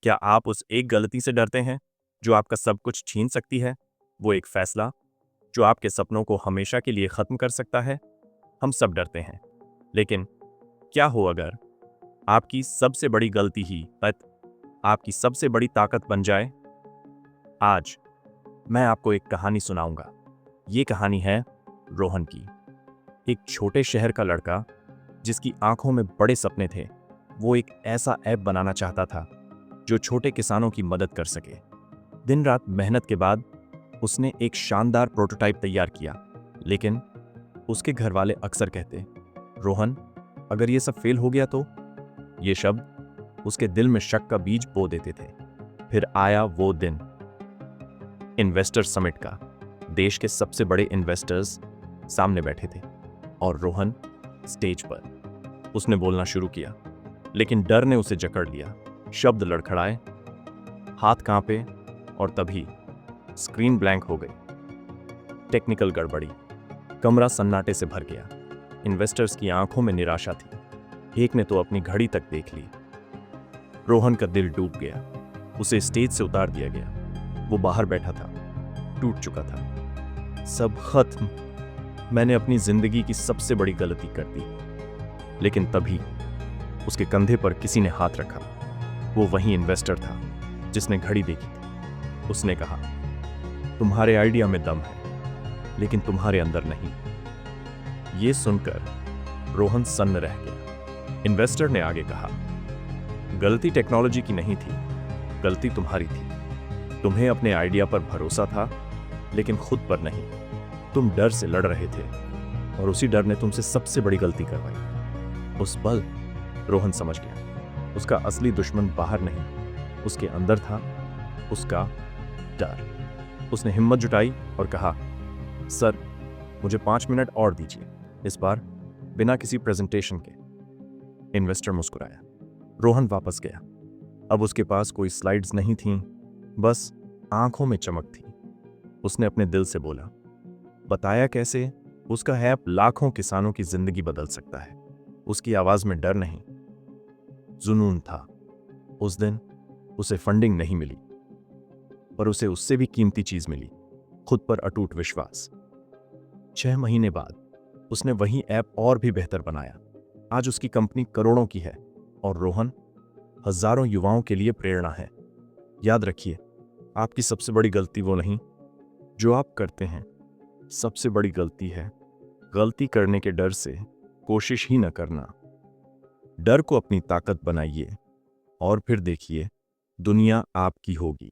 क्या आप उस एक गलती से डरते हैं जो आपका सब कुछ छीन सकती है? वो एक फैसला जो आपके सपनों को हमेशा के लिए खत्म कर सकता है? हम सब डरते हैं, लेकिन क्या हो अगर आपकी सबसे बड़ी गलती ही पत आपकी सबसे बड़ी ताकत बन जाए? आज मैं आपको एक कहानी सुनाऊंगा। ये कहानी है रोहन की। एक छोटे शहर का लड़का जिसकी आंखों में बड़े सपने थे। वो एक ऐसा ऐप बनाना चाहता था जो छोटे किसानों की मदद कर सके। दिन रात मेहनत के बाद उसने एक शानदार प्रोटोटाइप तैयार किया, लेकिन उसके घर वाले अक्सर कहते, रोहन, अगर ये सब फेल हो गया तो? ये शब्द उसके दिल में शक का बीज बो देते थे। फिर आया वो दिन, इन्वेस्टर समिट का। देश के सबसे बड़े इन्वेस्टर्स सामने बैठे थे और रोहन स्टेज पर। उसने बोलना शुरू किया, लेकिन डर ने उसे जकड़ लिया। शब्द लड़खड़ाए, हाथ कांपे और तभी स्क्रीन ब्लैंक हो गई। टेक्निकल गड़बड़ी। कमरा सन्नाटे से भर गया। इन्वेस्टर्स की आंखों में निराशा थी। एक ने तो अपनी घड़ी तक देख ली। रोहन का दिल डूब गया। उसे स्टेज से उतार दिया गया। वो बाहर बैठा था, टूट चुका था। सब खत्म। मैंने अपनी जिंदगी की सबसे बड़ी गलती कर दी। लेकिन तभी उसके कंधे पर किसी ने हाथ रखा। वो वही इन्वेस्टर था जिसने घड़ी देखी थी। उसने कहा, तुम्हारे आइडिया में दम है, लेकिन तुम्हारे अंदर नहीं। ये सुनकर रोहन सन्न रह गया। इन्वेस्टर ने आगे कहा, गलती टेक्नोलॉजी की नहीं थी, गलती तुम्हारी थी। तुम्हें अपने आइडिया पर भरोसा था, लेकिन खुद पर नहीं। तुम डर से लड़ रहे थे और उसी डर ने तुमसे सबसे बड़ी गलती करवाई। उस पल रोहन समझ गया, उसका असली दुश्मन बाहर नहीं, उसके अंदर था, उसका डर। उसने हिम्मत जुटाई और कहा, सर, मुझे 5 मिनट और दीजिए, इस बार बिना किसी प्रेजेंटेशन के। इन्वेस्टर मुस्कुराया। रोहन वापस गया। अब उसके पास कोई स्लाइड्स नहीं थीं, बस आंखों में चमक थी। उसने अपने दिल से बोला, बताया कैसे उसका ऐप लाखों किसानों की जिंदगी बदल सकता है। उसकी आवाज में डर नहीं, जुनून था। उस दिन उसे फंडिंग नहीं मिली, पर उसे उससे भी कीमती चीज मिली, खुद पर अटूट विश्वास। 6 महीने बाद उसने वही ऐप और भी बेहतर बनाया। आज उसकी कंपनी करोड़ों की है और रोहन हजारों युवाओं के लिए प्रेरणा है। याद रखिए, आपकी सबसे बड़ी गलती वो नहीं जो आप करते हैं, सबसे बड़ी गलती है गलती करने के डर से कोशिश ही न करना। डर को अपनी ताकत बनाइए और फिर देखिए, दुनिया आपकी होगी।